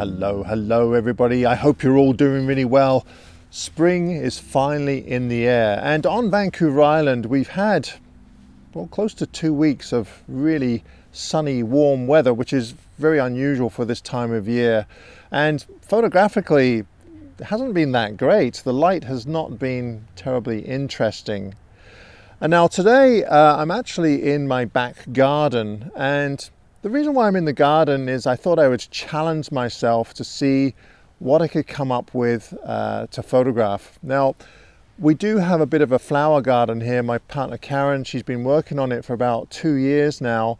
Hello everybody. I hope you're all doing really well. Spring is finally in the air, and on Vancouver Island we've had close to 2 weeks of really sunny, warm weather, which is very unusual for this time of year. And photographically, it hasn't been that great. The light has not been terribly interesting. And now today I'm actually in my back garden, and the reason why I'm in the garden is I thought I would challenge myself to see what I could come up with to photograph. Now, we do have a bit of a flower garden here. My partner Karen, she's been working on it for about 2 years now.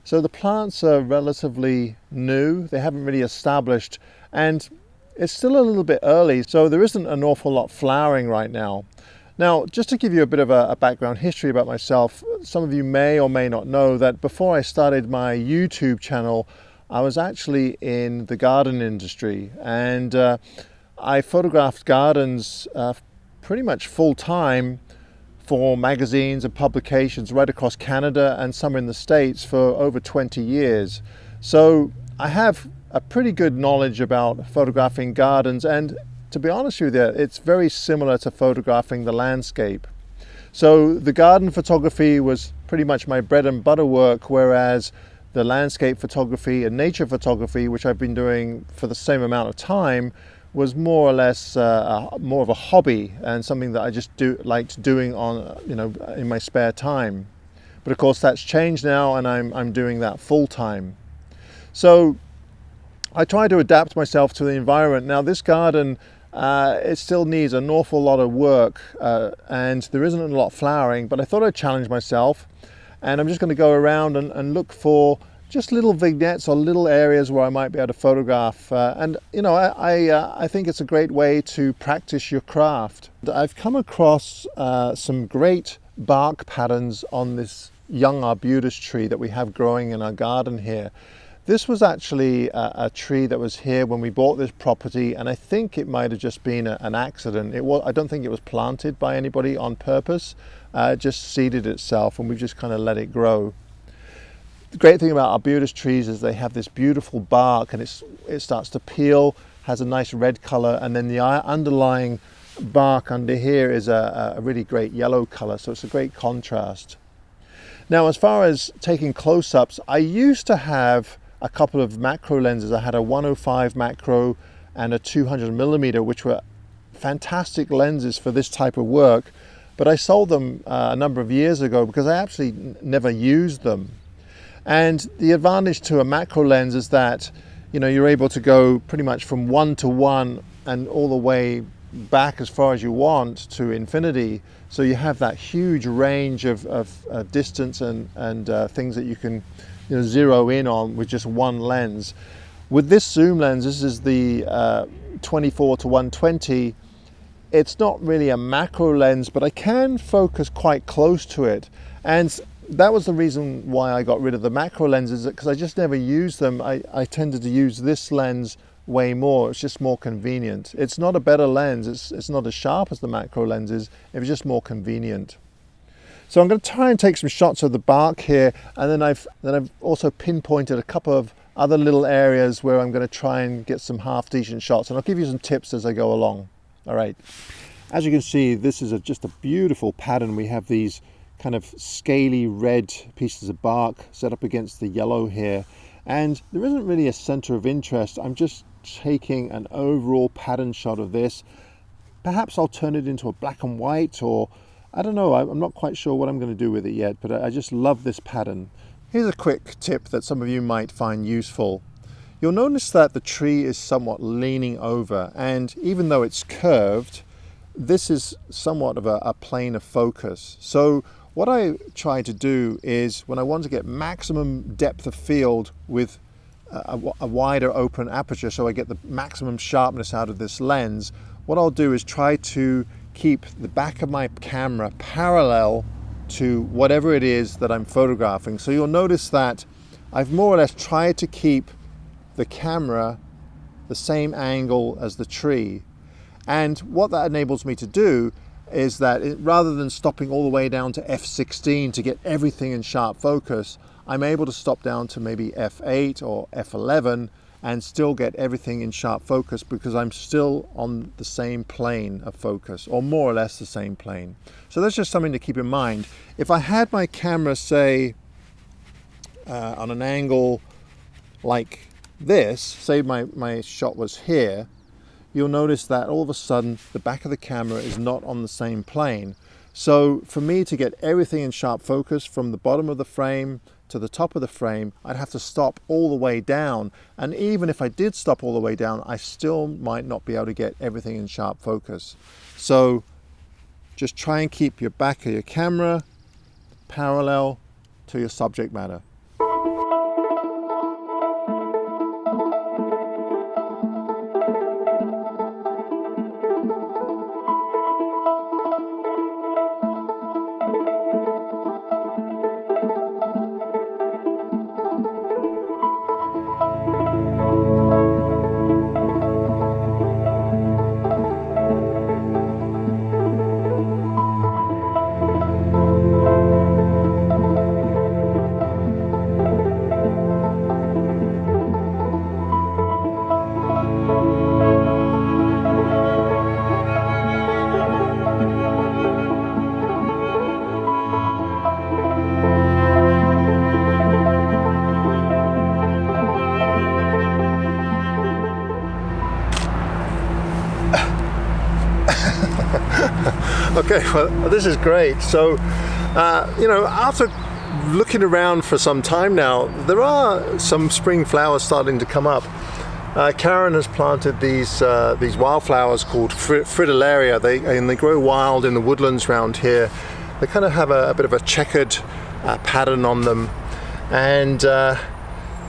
So the plants are relatively new. They haven't really established, and it's still a little bit early, so there isn't an awful lot flowering right now. Now, just to give you a bit of a background history about myself, some of you may or may not know that before I started my YouTube channel, I was actually in the garden industry, and I photographed gardens pretty much full time for magazines and publications right across Canada and some in the States for over 20 years. So I have a pretty good knowledge about photographing gardens, and to be honest with you, it's very similar to photographing the landscape. So the garden photography was pretty much my bread and butter work, whereas the landscape photography and nature photography, which I've been doing for the same amount of time, was more or less more of a hobby and something that I just liked doing on, in my spare time. But of course that's changed now, and I'm doing that full time. So I try to adapt myself to the environment. Now this garden, it still needs an awful lot of work, and there isn't a lot of flowering, but I thought I'd challenge myself, and I'm just going to go around and look for just little vignettes or little areas where I might be able to photograph. I think it's a great way to practice your craft. I've come across some great bark patterns on this young arbutus tree that we have growing in our garden here. This was actually a tree that was here when we bought this property, and I think it might have just been an accident. I don't think it was planted by anybody on purpose. It just seeded itself, and we've just kind of let it grow. The great thing about arbutus trees is they have this beautiful bark, and it starts to peel, has a nice red color, and then the underlying bark under here is a really great yellow color, so it's a great contrast. Now, as far as taking close-ups, I used to have a couple of macro lenses. I had a 105 macro and a 200mm, which were fantastic lenses for this type of work, but I sold them a number of years ago because I actually never used them. And the advantage to a macro lens is that you're able to go pretty much from 1:1 and all the way back as far as you want to infinity, so you have that huge range of distance and things that you can zero in on with just one lens. With this zoom lens, this is the 24-120. It's not really a macro lens, but I can focus quite close to it, and that was the reason why I got rid of the macro lenses, because I just never used them. I tended to use this lens way more. It's just more convenient. It's not a better lens, it's not as sharp as the macro lenses, it was just more convenient. So I'm going to try and take some shots of the bark here, and then I've also pinpointed a couple of other little areas where I'm going to try and get some half decent shots, and I'll give you some tips as I go along. All right, as you can see, this is just a beautiful pattern. We have these kind of scaly red pieces of bark set up against the yellow here, and there isn't really a center of interest. I'm just taking an overall pattern shot of this. Perhaps I'll turn it into a black and white, or I don't know, I'm not quite sure what I'm going to do with it yet, but I just love this pattern. Here's a quick tip that some of you might find useful. You'll notice that the tree is somewhat leaning over, and even though it's curved, this is somewhat of a plane of focus. So what I try to do is, when I want to get maximum depth of field with a wider open aperture, so I get the maximum sharpness out of this lens, what I'll do is try to keep the back of my camera parallel to whatever it is that I'm photographing. So you'll notice that I've more or less tried to keep the camera the same angle as the tree. And what that enables me to do is that rather than stopping all the way down to f16 to get everything in sharp focus, I'm able to stop down to maybe f8 or f11 and still get everything in sharp focus because I'm still on the same plane of focus, or more or less the same plane. So that's just something to keep in mind. If I had my camera, say, on an angle like this, say my shot was here, you'll notice that all of a sudden the back of the camera is not on the same plane. So for me to get everything in sharp focus from the bottom of the frame to the top of the frame, I'd have to stop all the way down. And even if I did stop all the way down, I still might not be able to get everything in sharp focus. So just try and keep your back of your camera parallel to your subject matter. Okay, well, this is great. So, you know, after looking around for some time now, there are some spring flowers starting to come up. Karen has planted these wildflowers called fritillaria. They grow wild in the woodlands around here. They kind of have a bit of a checkered pattern on them, and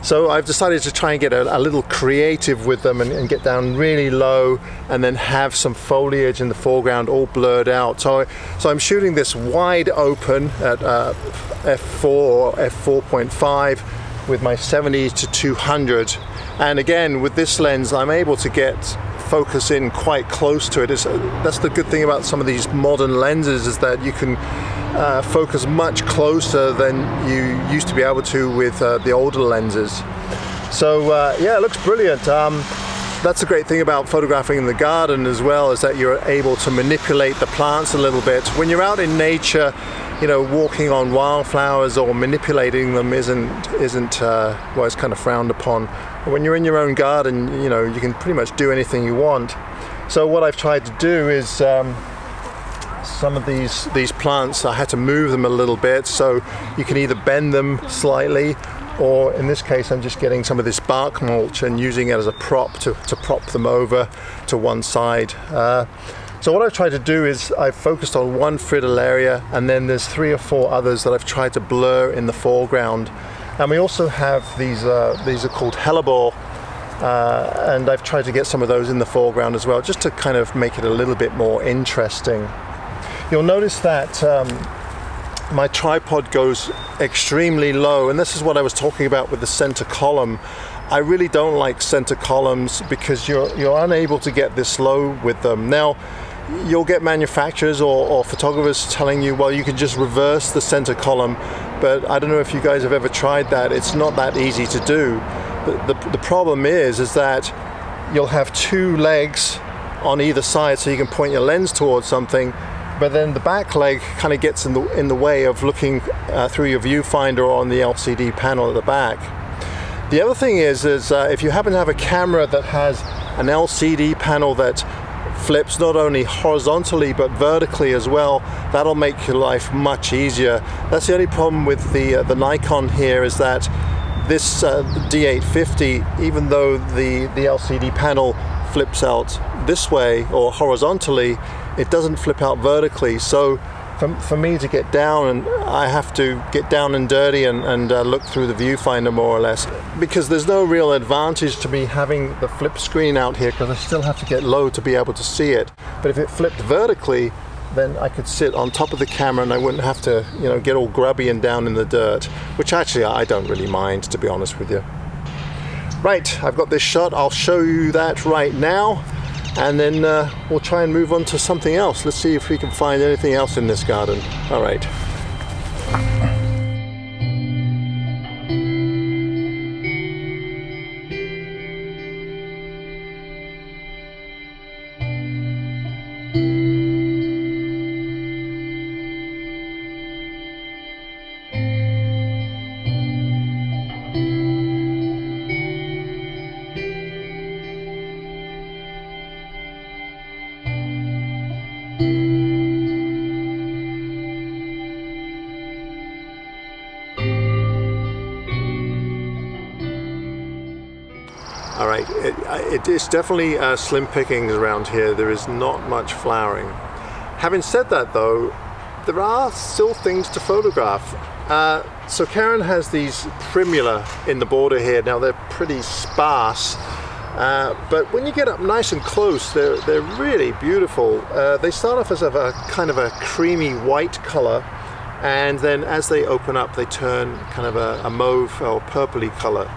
so I've decided to try and get a little creative with them and get down really low and then have some foliage in the foreground all blurred out. So I'm shooting this wide open at f4 or f4.5 with my 70 to 200. And again, with this lens, I'm able to get focus in quite close to it. That's the good thing about some of these modern lenses, is that you can focus much closer than you used to be able to with the older lenses. So yeah, it looks brilliant. That's the great thing about photographing in the garden as well, is that you're able to manipulate the plants a little bit. When you're out in nature, you know, walking on wildflowers or manipulating them isn't well, it's kind of frowned upon. But when you're in your own garden, you know, you can pretty much do anything you want. So what I've tried to do is some of these plants, I had to move them a little bit, so you can either bend them slightly, or in this case I'm just getting some of this bark mulch and using it as a prop to prop them over to one side. So what I've tried to do is I've focused on one fritillaria, and then there's 3 or 4 others that I've tried to blur in the foreground. And we also have these are called hellebore, and I've tried to get some of those in the foreground as well, just to kind of make it a little bit more interesting. You'll notice that my tripod goes extremely low, and this is what I was talking about with the center column. I really don't like center columns because you're unable to get this low with them. Now, you'll get manufacturers or photographers telling you, well, you can just reverse the center column, but I don't know if you guys have ever tried that. It's not that easy to do. The problem is that you'll have 2 legs on either side, so you can point your lens towards something, but then the back leg kind of gets in the way of looking through your viewfinder or on the LCD panel at the back. The other thing is if you happen to have a camera that has an LCD panel that flips not only horizontally but vertically as well, that'll make your life much easier. That's the only problem with the Nikon here, is that this D850, even though the LCD panel flips out this way or horizontally, it doesn't flip out vertically. So for me to get down, and I have to get down and dirty and look through the viewfinder more or less, because there's no real advantage to me having the flip screen out here, because I still have to get low to be able to see it. But if it flipped vertically, then I could sit on top of the camera and I wouldn't have to, you know, get all grubby and down in the dirt, which actually I don't really mind, to be honest with you. Right, I've got this shot. I'll show you that right now, and then we'll try and move on to something else. Let's see if we can find anything else in this garden. All right. right. It is definitely slim pickings around here. There is not much flowering. Having said that though, there are still things to photograph. So Karen has these Primula in the border here. Now they're pretty sparse, but when you get up nice and close, they're really beautiful. They start off as a kind of a creamy white color, and then as they open up, they turn kind of a mauve or purpley color.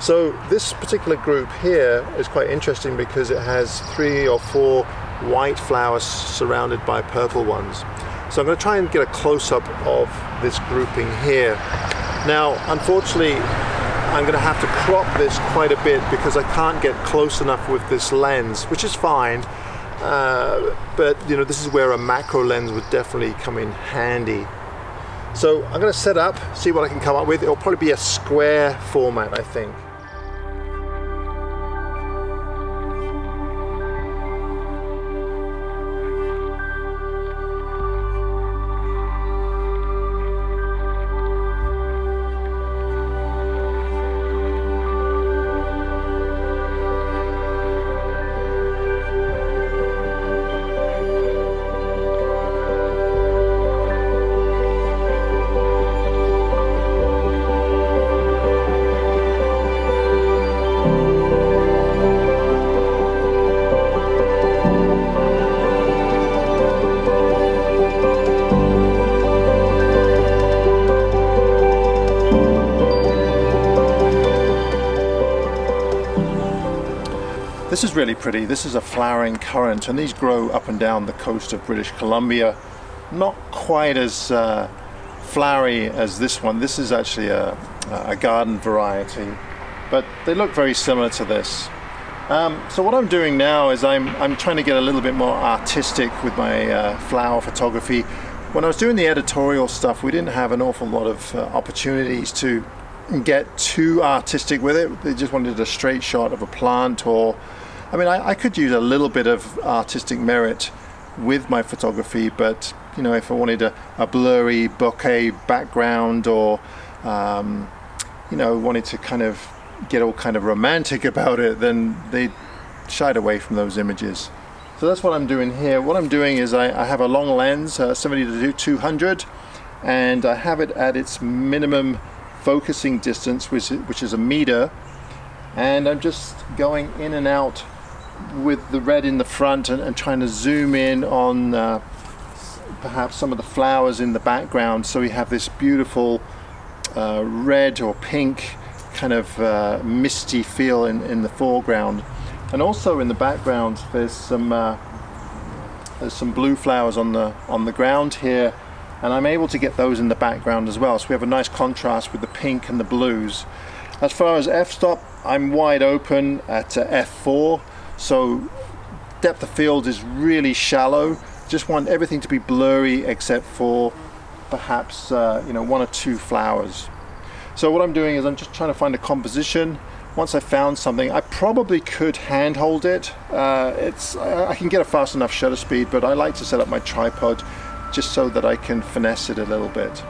So this particular group here is quite interesting because it has 3 or 4 white flowers surrounded by purple ones. So I'm going to try and get a close-up of this grouping here. Now, unfortunately, I'm going to have to crop this quite a bit because I can't get close enough with this lens, which is fine. But you know, this is where a macro lens would definitely come in handy. So I'm going to set up, see what I can come up with. It'll probably be a square format, I think. This is really pretty. This is a flowering currant, and these grow up and down the coast of British Columbia. Not quite as flowery as this one. This is actually a garden variety, but they look very similar to this. So what I'm doing now is I'm trying to get a little bit more artistic with my flower photography. When I was doing the editorial stuff, we didn't have an awful lot of opportunities to get too artistic with it. They just wanted a straight shot of a plant, or I mean, I could use a little bit of artistic merit with my photography, but you know, if I wanted a blurry bokeh background, or you know, wanted to kind of get all kind of romantic about it, then they shied away from those images. So that's what I'm doing here. What I'm doing is I have a long lens, 70-200, and I have it at its minimum focusing distance, which is 1 meter, and I'm just going in and out with the red in the front and trying to zoom in on perhaps some of the flowers in the background, so we have this beautiful red or pink kind of misty feel in the foreground. And also in the background there's some blue flowers on the ground here, and I'm able to get those in the background as well, so we have a nice contrast with the pink and the blues. As far as f-stop, I'm wide open at f4, so depth of field is really shallow. Just want everything to be blurry except for perhaps you know, 1 or 2 flowers. So what I'm doing is I'm just trying to find a composition. Once I found something, I probably could handhold it. I can get a fast enough shutter speed, but I like to set up my tripod just so that I can finesse it a little bit.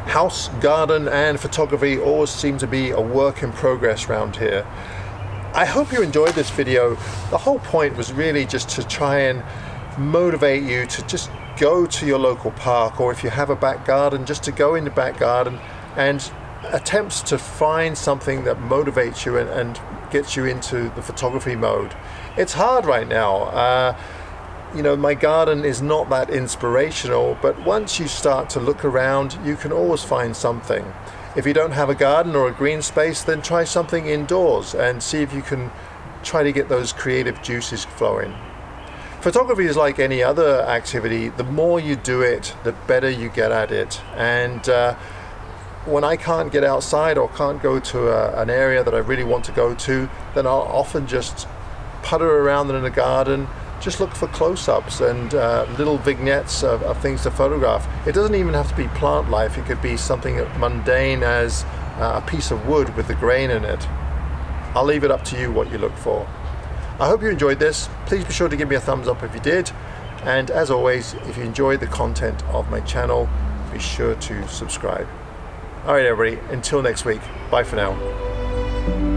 House, garden and photography always seem to be a work in progress around here. I hope you enjoyed this video. The whole point was really just to try and motivate you to just go to your local park, or if you have a back garden, just to go in the back garden and attempt to find something that motivates you and gets you into the photography mode. It's hard right now. You know, my garden is not that inspirational, but once you start to look around, you can always find something. If you don't have a garden or a green space, then try something indoors and see if you can try to get those creative juices flowing. Photography is like any other activity. The more you do it, the better you get at it. And when I can't get outside or can't go to an area that I really want to go to, then I'll often just putter around in the garden, just look for close-ups and little vignettes of things to photograph. It doesn't even have to be plant life. It could be something mundane as a piece of wood with the grain in it. I'll leave it up to you what you look for. I hope you enjoyed this. Please be sure to give me a thumbs up if you did. And as always, if you enjoyed the content of my channel, be sure to subscribe. All right, everybody, until next week, bye for now.